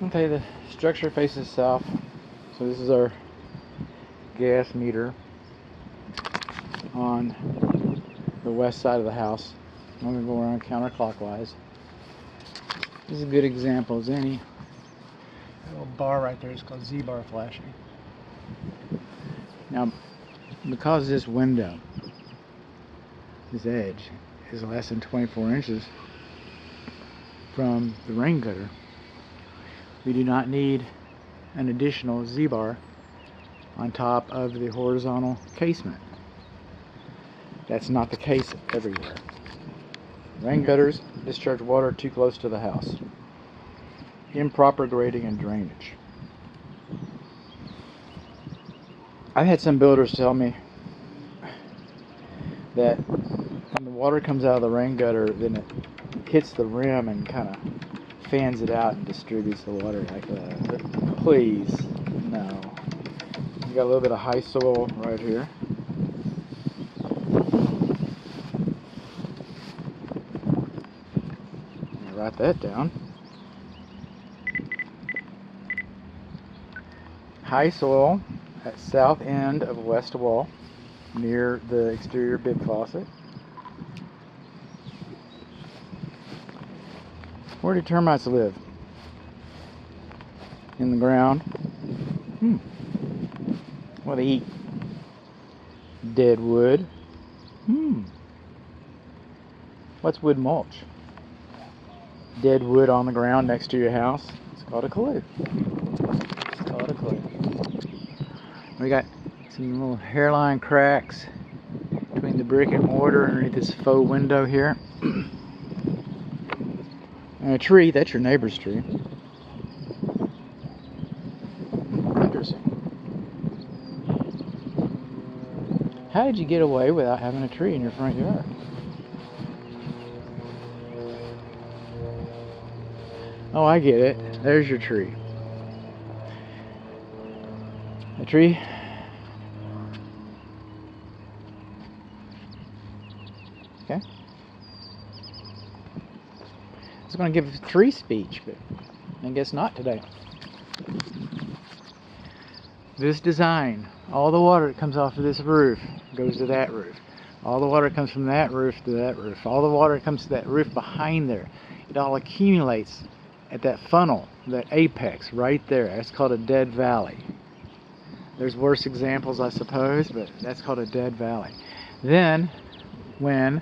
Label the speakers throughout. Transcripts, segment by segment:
Speaker 1: Okay, the structure faces south, so this is our gas meter on the west side of the house. I'm going to go around counterclockwise. This is a good example as any. That little bar right there is called Z-bar flashing. Now, because this window, this edge, is less than 24 inches from the rain gutter, we do not need an additional Z-bar on top of the horizontal casement. That's not the case everywhere. Rain gutters discharge water too close to the house. Improper grading and drainage. I've had some builders tell me that when the water comes out of the rain gutter, then it hits the rim and kind of fans it out and distributes the water like that. But please, no. You got a little bit of high soil right here. Write that down. High soil at south end of west wall near the exterior bib faucet. Where do termites live? In the ground. Well, they eat dead wood. What's wood mulch? Dead wood on the ground next to your house. It's called a clue. It's called a clue. We got some little hairline cracks between the brick and mortar underneath this faux window here. And a tree, that's your neighbor's tree. Interesting. How did you get away without having a tree in your front yard? Oh, I get it. There's your tree. A tree. Okay. I was going to give a tree speech, but I guess not today. This design, all the water that comes off of this roof goes to that roof. All the water comes from that roof to that roof. All the water comes to that roof behind there. It all accumulates at that funnel, that apex right there. That's called a dead valley. There's worse examples, I suppose, but that's called a dead valley. Then, when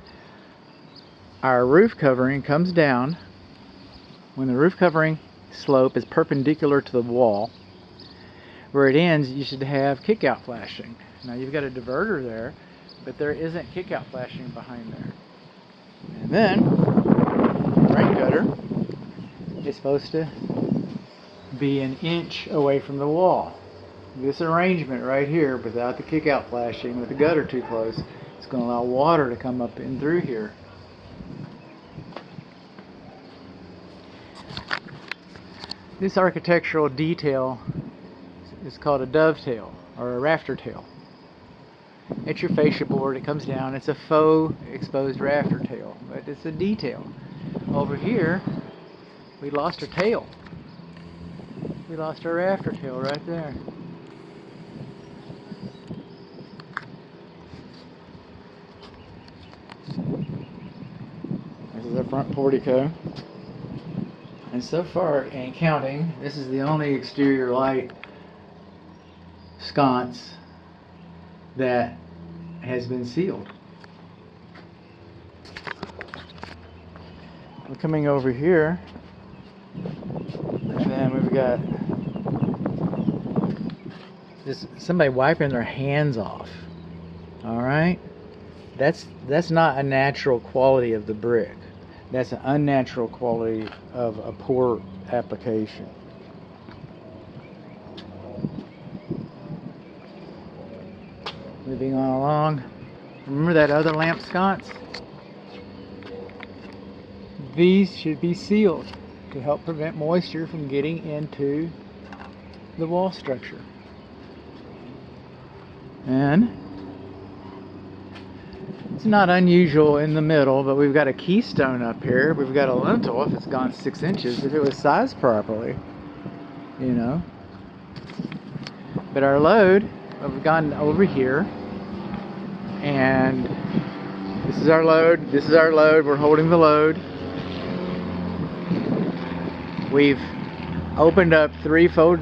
Speaker 1: our roof covering comes down, when the roof covering slope is perpendicular to the wall, where it ends, you should have kick-out flashing. Now you've got a diverter there, but there isn't kick-out flashing behind there. And then, the rain gutter is supposed to be an inch away from the wall. This arrangement right here, without the kick-out flashing, with the gutter too close, it's going to allow water to come up in through here. This architectural detail is called a dovetail or a rafter tail. It's your fascia board. It comes down. It's a faux exposed rafter tail, but it's a detail. Over here, we lost our tail. We lost our rafter tail right there. This is our front portico. And so far, and counting, this is the only exterior light sconce that has been sealed. We're coming over here, and then we've got this, somebody wiping their hands off. All right, that's not a natural quality of the brick. That's an unnatural quality of a poor application. Moving on along. Remember that other lamp sconce? These should be sealed to help prevent moisture from getting into the wall structure. And it's not unusual in the middle, but we've got a keystone up here. We've got a lintel if it's gone 6 inches. If it was sized properly, you know. But our load, we've gone over here, and this is our load, this is our load, we're holding the load. We've opened up 3 faux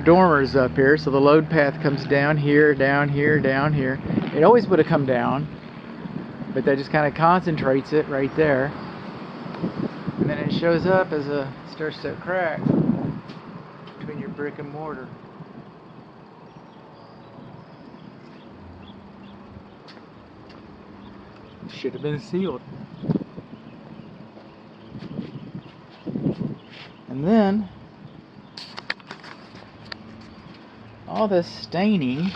Speaker 1: dormers up here, so the load path comes down here, down here, down here. It always would have come down, but that just kind of concentrates it right there. And then it shows up as a stair-step crack between your brick and mortar. It should have been sealed. And then all this staining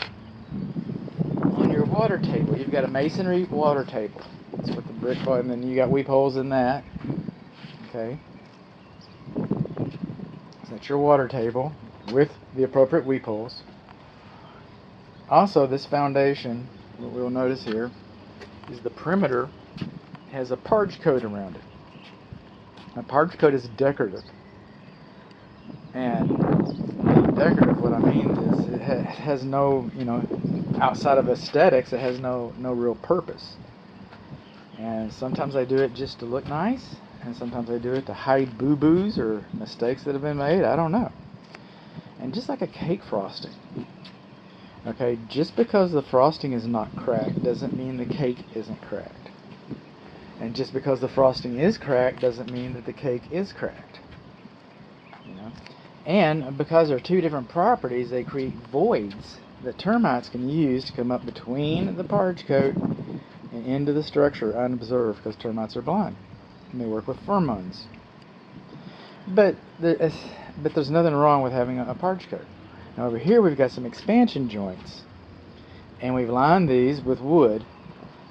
Speaker 1: on your water table. You've got a masonry water table. That's what the brick was, and then you got weep holes in that. Okay. So that's your water table with the appropriate weep holes. Also, this foundation, what we'll notice here, is the perimeter has a parge coat around it. A parge coat is decorative. And decorative, what I mean is it has no, outside of aesthetics, it has no real purpose. And sometimes I do it just to look nice, and sometimes I do it to hide boo-boos or mistakes that have been made. I don't know. And just like a cake frosting, okay, just because the frosting is not cracked doesn't mean the cake isn't cracked. And just because the frosting is cracked doesn't mean that the cake is cracked. And because they're 2 different properties, they create voids that termites can use to come up between the parge coat and into the structure unobserved, because termites are blind and they work with pheromones. But there's nothing wrong with having a parge coat. Now over here we've got some expansion joints, and we've lined these with wood,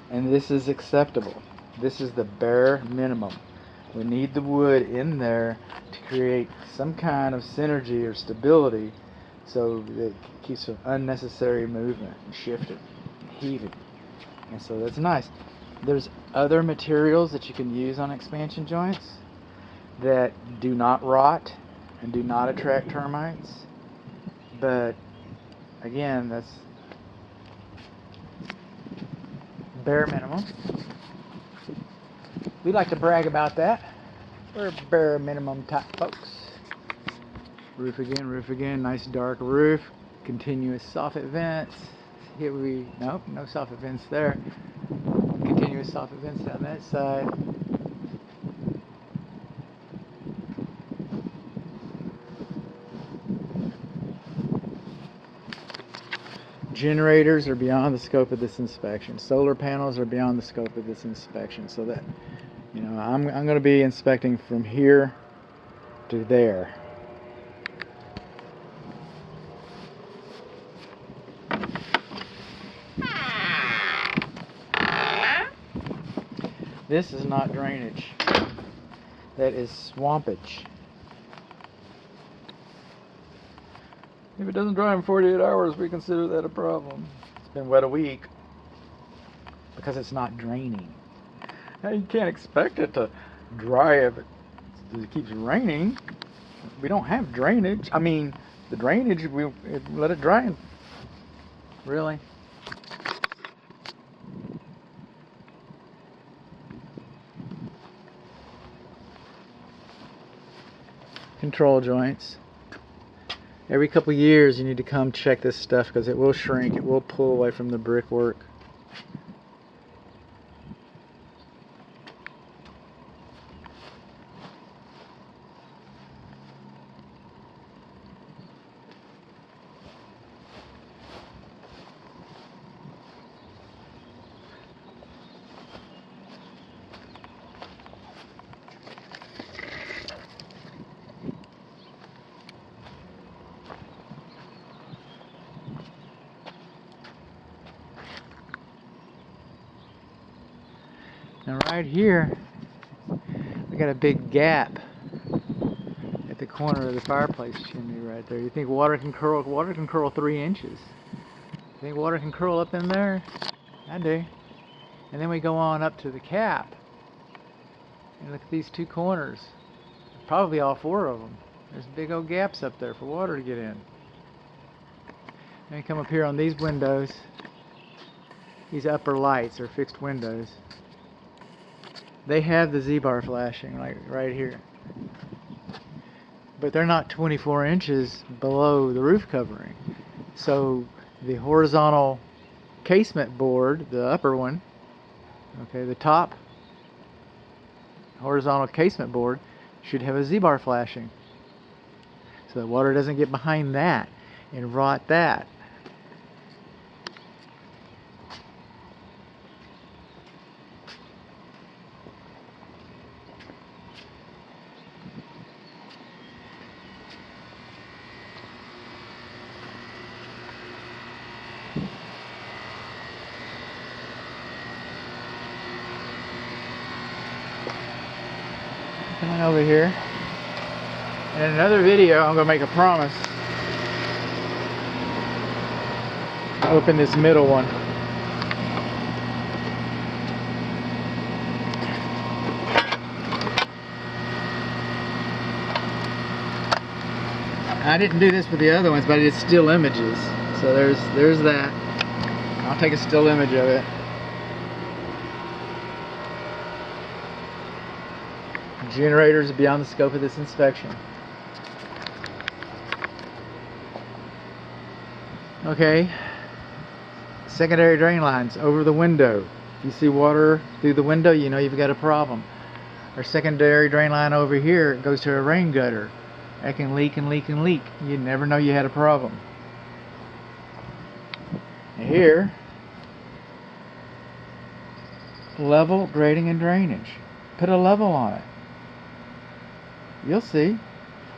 Speaker 1: and this is acceptable. This is the bare minimum. We need the wood in there to create some kind of synergy or stability, so that it keeps from unnecessary movement and shifting, and heaving. And so that's nice. There's other materials that you can use on expansion joints that do not rot and do not attract termites. But again, that's bare minimum. We like to brag about that. We're bare minimum type folks. Roof again, nice dark roof, continuous soffit vents. Here nope, no soffit vents there. Continuous soffit vents down that side. Generators are beyond the scope of this inspection. Solar panels are beyond the scope of this inspection. So that, I'm going to be inspecting from here to there. This is not drainage. That is swampage. If it doesn't dry in 48 hours, we consider that a problem. It's been wet a week because it's not draining. Now, you can't expect it to dry if it keeps raining. We don't have drainage. I mean, the drainage, we let it dry. Really? Control joints. Every couple years you need to come check this stuff, because it will shrink, it will pull away from the brickwork. Now right here, we got a big gap at the corner of the fireplace chimney right there. You think water can curl? Water can curl 3 inches. You think water can curl up in there? I do. And then we go on up to the cap. And look at these 2 corners. Probably all 4 of them. There's big old gaps up there for water to get in. Then you come up here on these windows. These upper lights are fixed windows. They have the Z-bar flashing right here. But they're not 24 inches below the roof covering. So the horizontal casement board, the upper one, okay, the top horizontal casement board should have a Z-bar flashing. So the water doesn't get behind that and rot that. Coming over here. And in another video, I'm going to make a promise. Open this middle one. I didn't do this with the other ones, but I did still images. So there's that. I'll take a still image of it. Generators are beyond the scope of this inspection. Okay, secondary drain lines over the window. If you see water through the window, you know you've got a problem. Our secondary drain line over here goes to a rain gutter. That can leak and leak and leak. You'd never know you had a problem. Here, level, grading, and drainage. Put a level on it. You'll see.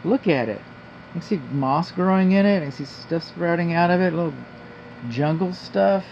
Speaker 1: Look at it. You can see moss growing in it. You can see stuff sprouting out of it. Little jungle stuff.